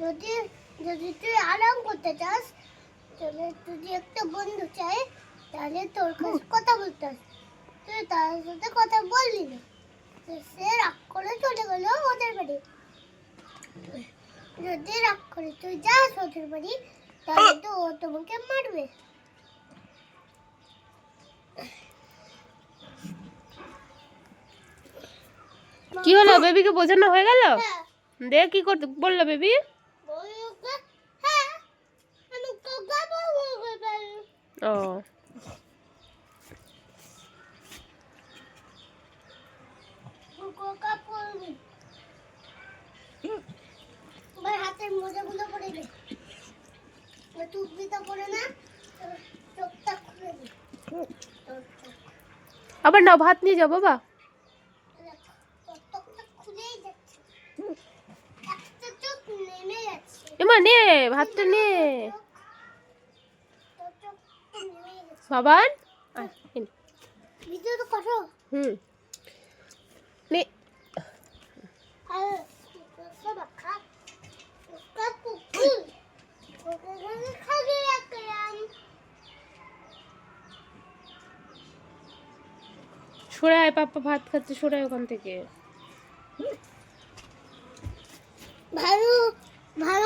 যদি যদি তুই আরাম করতে চাস, তাহলে যদি একটা বন্ধু চাই, তাহলে তোর কাছে কথা বলতে হবে। তুই তার সাথে কথা বললি না, তো সে রাগ করে চলে গেল ওদের বাড়ি। যদি রাগ করে তুই যাস ওদের বাড়ি, তাহলে তো ও তোমাকে মারবে। কি হলো, বেবিকে বোঝানো হয়ে গেল? হ্যাঁ, দেখ কি করতে বললো বেবি। বললো, হ্যাঁ আমি তো গাবো বলবে। ও কাপড় আমার হাতের মোজাগুলো পরে দে, টুপিটা পরে না, চোখটা খুলে দে। আবার নাও, ভাত নিয়ে যাও বাবা। চোখটা খুলেই যাচ্ছে, একটা চোখ নেমে যাচ্ছে। এমা নে ভাতটা নে তোর চোখ নেমে যাচ্ছে। বাবান। আয়, এই নে। ভিডিও তো করো। হুম নে। আর বাবা খা, কুকুর ওকে খাগে রাখলাম। সরে আয়, পাপ্পা ভাত খাচ্ছে, সরে আয় ওখান থেকে। ভালো ভালো।